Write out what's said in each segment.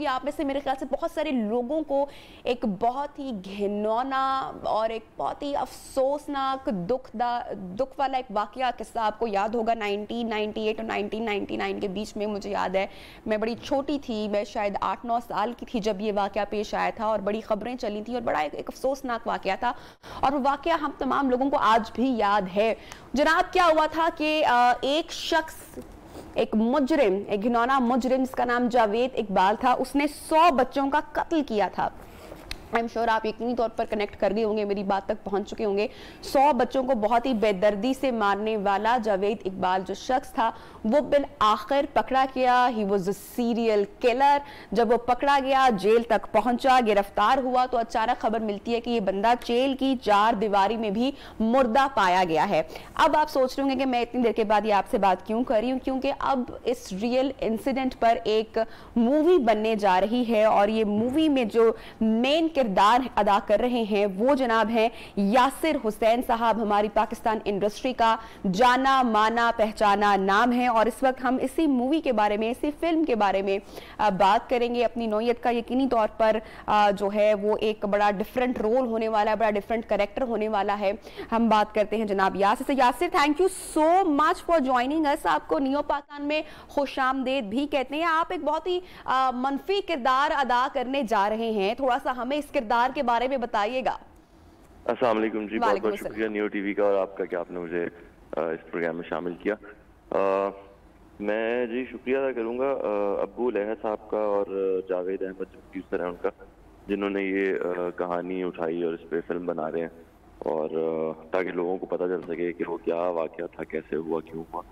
आप में से मेरे ख्याल से बहुत सारे लोगों को एक बहुत ही घिनौना और एक बहुत ही अफसोसनाक दुख वाला एक वाकया किस्सा आपको याद होगा। 1998 और 1999 के बीच में मुझे याद है, मैं बड़ी छोटी थी, मैं शायद 8-9 साल की थी जब ये वाकया पेश आया था और बड़ी खबरें चली थी और बड़ा एक अफसोसनाक वाकया था और वो वाकया हम तमाम लोगों को आज भी याद है। जनाब, क्या हुआ था कि एक शख्स, एक मुजरिम, एक घिनौना मुजरिम जिसका नाम जावेद इकबाल था, उसने 100 बच्चों का कत्ल किया था। आई एम श्योर आप यकीनी तौर पर कनेक्ट कर गए होंगे, मेरी बात तक पहुंच चुके होंगे। 100 बच्चों को बहुत ही बेदर्दी से मारने वाला जावेद इकबाल जो शख्स था वो बिल आखिर पकड़ा गया। He was a serial killer. जब वो पकड़ा गया, जेल तक पहुंचा, गिरफ्तार हुआ तो अचानक खबर मिलती है कि ये बंदा जेल की 4 दीवारी में भी मुर्दा पाया गया है। अब आप सोच रहे होंगे कि मैं इतनी देर के बाद ये आपसे बात क्यों कर रही हूँ, क्योंकि अब इस रियल इंसिडेंट पर एक मूवी बनने जा रही है और ये मूवी में जो मेन किरदार अदा कर रहे हैं वो जनाब हैं यासिर हुसैन साहब। हमारी पाकिस्तान इंडस्ट्री का जाना माना पहचाना नाम है और इस वक्त हम इसी मूवी के बारे में, इसी फिल्म के बारे में बात करेंगे। अपनी नौयत का यकीनी तौर पर जो है वो एक बड़ा डिफरेंट रोल होने वाला है, बड़ा डिफरेंट कैरेक्टर होने वाला है। हम बात करते हैं जनाब यासिर से। Yasir, thank you so much for joining us. आपको नियो पाकिस्तान में खुशामदीद भी कहते हैं। आप एक बहुत ही मनफी किरदार अदा करने जा रहे हैं, थोड़ा सा हमें इस किरदार के बारे में बताइएगा। अस्सलाम वालेकुम जी, बहुत बहुत शुक्रिया नियो टीवी का और आपका कि आपने मुझे इस प्रोग्राम में शामिल किया। मैं जी शुक्रिया अदा करूँगा अब्बू लहर साहब का और जावेद अहमद जो प्रोड्यूसर हैं उनका, जिन्होंने ये कहानी उठाई और इस पर फिल्म बना रहे हैं और ताकि लोगों को पता चल सके कि वो क्या वाक़या था, कैसे हुआ, क्यों हुआ।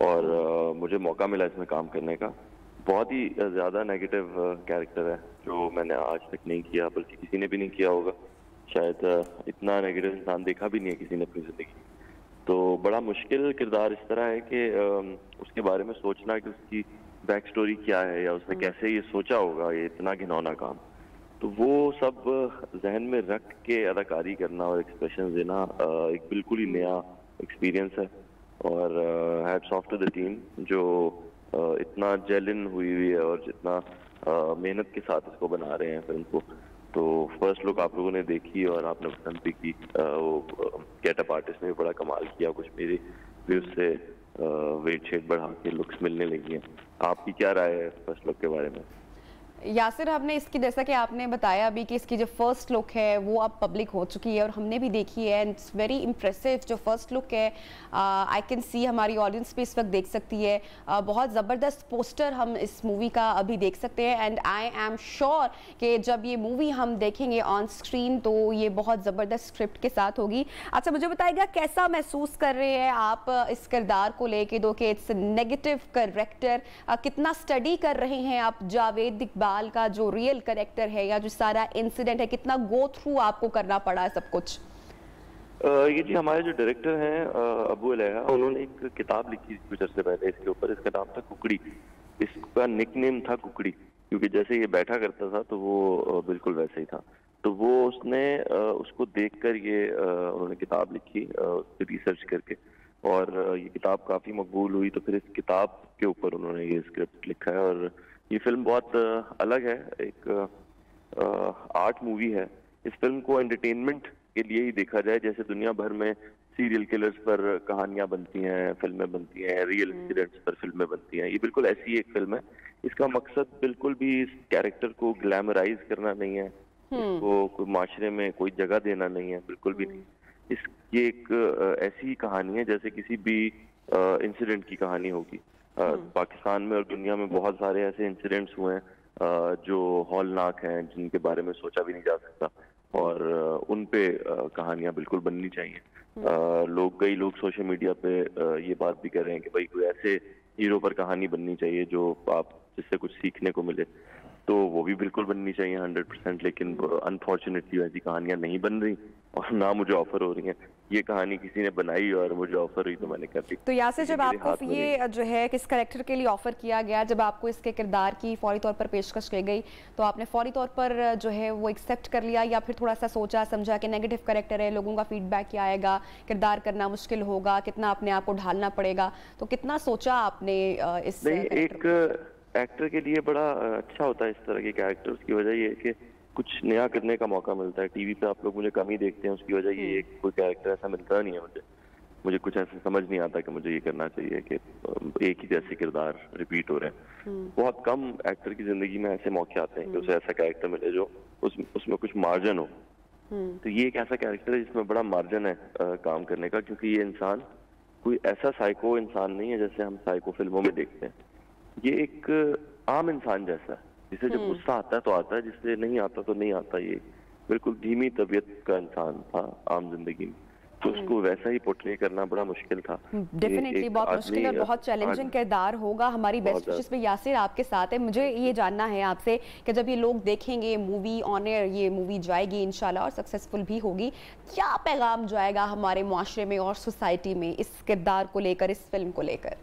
और मुझे मौका मिला इसमें काम करने का। बहुत ही ज़्यादा नेगेटिव कैरेक्टर है जो मैंने आज तक नहीं किया, बल्कि किसी ने भी नहीं किया होगा। शायद इतना नेगेटिव इंसान देखा भी नहीं है किसी ने अपनी ज़िंदगी। तो बड़ा मुश्किल किरदार इस तरह है कि उसके बारे में सोचना कि उसकी बैक स्टोरी क्या है या उसने कैसे ये सोचा होगा ये इतना घिनौना काम, तो वो सब जहन में रख के अदाकारी करना और एक्सप्रेशन देना एक बिल्कुल ही नया एक्सपीरियंस है। और hats off to the team जो इतना जेलिन हुई है और जितना मेहनत के साथ इसको बना रहे हैं फिल्म को। तो फर्स्ट लुक आप लोगों ने देखी और आपने पसंद भी की। वो गेटअप आर्टिस्ट ने भी बड़ा कमाल किया, कुछ मेरी भी उससे वेट शेड बढ़ा के लुक्स मिलने लगी हैं। आपकी क्या राय है फर्स्ट लुक के बारे में? यासिर, हमने इसकी, जैसा कि आपने बताया अभी कि इसकी जो फर्स्ट लुक है वो अब पब्लिक हो चुकी है और हमने भी देखी है एंड इट्स वेरी इम्प्रेसिव जो फर्स्ट लुक है। आई कैन सी, हमारी ऑडियंस भी इस वक्त देख सकती है। बहुत ज़बरदस्त पोस्टर हम इस मूवी का अभी देख सकते हैं एंड आई एम श्योर कि जब ये मूवी हम देखेंगे ऑन स्क्रीन तो ये बहुत ज़बरदस्त स्क्रिप्ट के साथ होगी। अच्छा, मुझे बताइएगा कैसा महसूस कर रहे हैं आप इस किरदार को लेके, दो कि इट्स नेगेटिव कैरेक्टर, कितना स्टडी कर रहे हैं आप जावेद इकबाल का जो रियल कैरेक्टर है या जो सारा इंसिडेंट है, कितना गो थ्रू आपको करना पड़ा है सब कुछ? ये जी हमारे जो डायरेक्टर हैं अबू लहरा, उन्होंने एक किताब लिखी कुछ अर्से पहले इसके ऊपर। इसका नाम था कुकड़ी। इसका निकनेम था कुकड़ी क्योंकि जैसे ये बैठा करता था तो वो बिल्कुल वैसे ही था। तो वो उसने उसको देखकर ये उन्होंने किताब लिखी रिसर्च करके और ये किताब काफ़ी मकबूल हुई। तो फिर इस किताब के ऊपर उन्होंने ये स्क्रिप्ट लिखा है और ये फिल्म बहुत अलग है, एक आर्ट मूवी है। इस फिल्म को एंटरटेनमेंट के लिए ही देखा जाए, जैसे दुनिया भर में सीरियल किलर्स पर कहानियां बनती हैं, फिल्में बनती हैं, रियल इंसिडेंट्स पर फिल्में बनती हैं, ये बिल्कुल ऐसी ही एक फिल्म है। इसका मकसद बिल्कुल भी इस कैरेक्टर को ग्लैमराइज करना नहीं है, इसको कोई माशरे में कोई जगह देना नहीं है, बिल्कुल भी नहीं। ये एक ऐसी कहानी है जैसे किसी भी इंसिडेंट की कहानी होगी। पाकिस्तान में और दुनिया में बहुत सारे ऐसे इंसिडेंट्स हुए हैं जो हौलनाक हैं, जिनके बारे में सोचा भी नहीं जा सकता और उन पे कहानियां बिल्कुल बननी चाहिए। कई लोग सोशल मीडिया पे ये बात भी कर रहे हैं कि भाई कोई ऐसे हीरो पर कहानी बननी चाहिए जो आप जिससे कुछ सीखने को मिले, तो वो भी बिल्कुल बननी चाहिए 100%। लेकिन अनफॉर्चुनेटली वैसी कहानियां नहीं बन रही और ना मुझे ऑफर हो रही हैं। ये कहानी किसी ने बनाई और मुझे ऑफर हुई तो मैंने कर दी। तो यासिर, जब आपको ये जो है किस कैरेक्टर के लिए ऑफर किया गया, जब आपको इसके किरदार की फौरी तौर पर पेशकश की गई तो आपने फौरी तौर पर जो है वो एक्सेप्ट कर लिया या फिर थोड़ा सा सोचा समझा कि नेगेटिव कैरेक्टर है, लोगों का फीडबैक क्या आएगा, किरदार करना मुश्किल होगा, कितना अपने आप को ढालना पड़ेगा, तो कितना सोचा आपने इस? एक्टर के लिए बड़ा अच्छा होता है इस तरह के कैरेक्टर। उसकी वजह ये है कि कुछ नया करने का मौका मिलता है। टीवी पे आप लोग मुझे कम ही देखते हैं, उसकी वजह ये है कि कोई कैरेक्टर ऐसा मिलता नहीं है मुझे। मुझे कुछ ऐसा समझ नहीं आता कि मुझे ये करना चाहिए कि एक ही जैसे किरदार रिपीट हो रहे हैं। बहुत कम एक्टर की जिंदगी में ऐसे मौके आते हैं कि उसे ऐसा कैरेक्टर मिले जो उसमें कुछ मार्जिन हो। तो ये एक ऐसा कैरेक्टर है जिसमें बड़ा मार्जिन है काम करने का, क्योंकि ये इंसान कोई ऐसा साइको इंसान नहीं है जैसे हम साइको फिल्मों में देखते हैं। ये एक आम इंसान जैसा है, जिसे जब गुस्सा आता है तो आता है, जिससे नहीं आता तो नहीं आता। ये बिल्कुल धीमी तबीयत का इंसान था आम जिंदगी में, तो उसको वैसा ही पोर्ट्रे करना बड़ा मुश्किल था। डेफिनेटली बहुत मुश्किल और बहुत चैलेंजिंग किरदार होगा। हमारी बेस्ट विशेस में यासिर आपके साथ है। मुझे ये जानना है आपसे कि जब ये लोग देखेंगे मूवी ऑन एयर, ये मूवी जाएगी इंशाल्लाह और सक्सेसफुल भी होगी, क्या पैगाम जाएगा हमारे मुआशरे में और सोसाइटी में इस किरदार को लेकर, इस फिल्म को लेकर?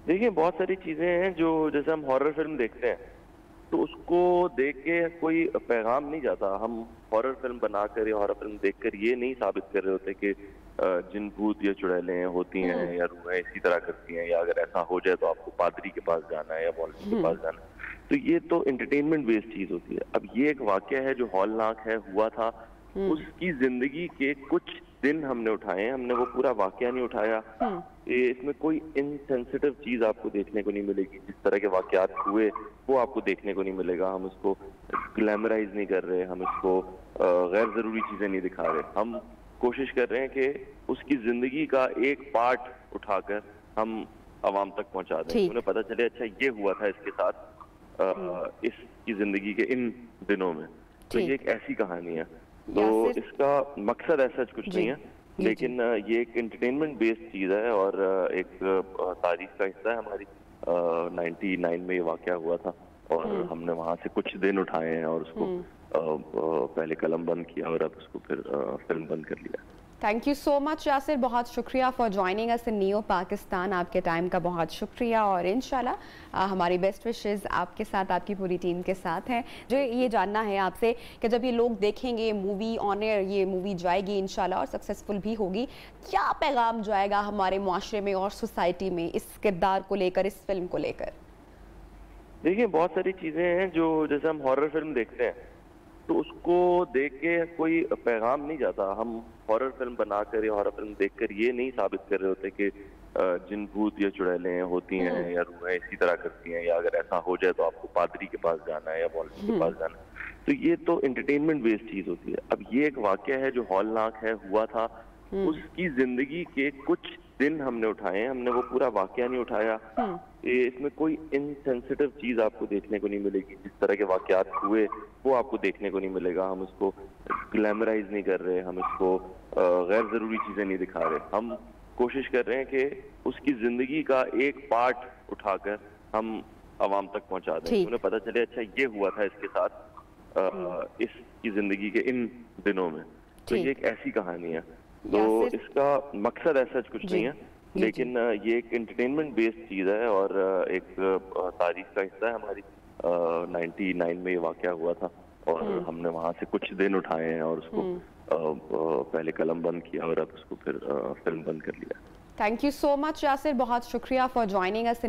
देखिए, बहुत सारी चीजें हैं जो, जैसे हम हॉरर फिल्म देखते हैं तो उसको देख के कोई पैगाम नहीं जाता। हम हॉरर फिल्म बनाकर या हॉरर फिल्म देखकर ये नहीं साबित कर रहे होते कि जिन भूत या चुड़ैलें होती हैं या रूहें इसी तरह करती हैं, या अगर ऐसा हो जाए तो आपको पादरी के पास जाना है या मौलवी के पास जाना है। तो ये तो एंटरटेनमेंट बेस्ड चीज होती है। अब ये एक वाकया है जो हौलनाक है, हुआ था। उसकी जिंदगी के कुछ दिन हमने उठाए, हमने वो पूरा वाकया नहीं उठाया। इसमें कोई इनसेंसिटिव चीज आपको देखने को नहीं मिलेगी। जिस तरह के वाकयात हुए वो आपको देखने को नहीं मिलेगा। हम इसको ग्लैमराइज नहीं कर रहे, हम इसको गैर जरूरी चीजें नहीं दिखा रहे। हम कोशिश कर रहे हैं कि उसकी जिंदगी का एक पार्ट उठाकर हम आवाम तक पहुंचा दें, उन्हें पता चले अच्छा ये हुआ था इसके साथ इसकी जिंदगी के इन दिनों में। तो ये एक ऐसी कहानी है। तो इसका मकसद ऐसा कुछ नहीं है, लेकिन ये एक एंटरटेनमेंट बेस्ड चीज है और एक तारीख का हिस्सा है हमारी। 99 में ये वाकया हुआ था और हमने वहां से कुछ दिन उठाए हैं और उसको पहले कलम बंद किया और अब उसको फिर फिल्म बंद कर लिया। Thank you so much Yasir, बहुत शुक्रिया for joining us in neo Pakistan. आपके टाइम का बहुत शुक्रिया और इंशाल्लाह हमारी बेस्ट विशेस आपके साथ, आपकी पूरी टीम के साथ हैं। जो ये जानना है आपसे कि जब ये लोग देखेंगे मूवी ऑन एयर, ये मूवी जाएगी इंशाल्लाह और सक्सेसफुल भी होगी, क्या पैगाम जाएगा हमारे मुआशरे में और सोसाइटी में इस किरदार को लेकर, इस फिल्म को लेकर? देखिए, बहुत सारी चीजें हैं जो, जैसे हम हॉरर फिल्म देखते हैं तो उसको देख के कोई पैगाम नहीं जाता। हम हॉरर फिल्म बनाकर या हॉरर फिल्म देखकर ये नहीं साबित कर रहे होते कि जिन भूत या चुड़ैलें होती हैं या रूहें इसी तरह करती हैं, या अगर ऐसा हो जाए तो आपको पादरी के पास जाना है या मौलवी के पास जाना है। तो ये तो एंटरटेनमेंट बेस्ड चीज होती है। अब ये एक वाकया है जो हौलनाक है, हुआ था। उसकी जिंदगी के कुछ दिन हमने उठाए हैं, हमने वो पूरा वाकया नहीं उठाया। इसमें कोई इनसेंसिटिव चीज आपको देखने को नहीं मिलेगी। जिस तरह के वाकयात हुए वो आपको देखने को नहीं मिलेगा। हम इसको ग्लैमराइज नहीं कर रहे, हम इसको गैर जरूरी चीजें नहीं दिखा रहे। हम कोशिश कर रहे हैं कि उसकी जिंदगी का एक पार्ट उठाकर हम आवाम तक पहुंचा दें, उन्हें पता चले अच्छा ये हुआ था इसके साथ इसकी जिंदगी के इन दिनों में। तो ये एक ऐसी कहानी है। तो इसका मकसद ऐसा कुछ नहीं है, लेकिन ये एक एंटरटेनमेंट बेस्ड चीज है और एक तारीख का हिस्सा है हमारी। 99 में ये वाकया हुआ था और हमने वहां से कुछ दिन उठाए हैं और उसको पहले कलम बंद किया और अब उसको फिर फिल्म बंद कर लिया। Thank you so much Yasir, बहुत शुक्रिया फॉर ज्वाइनिंग अस।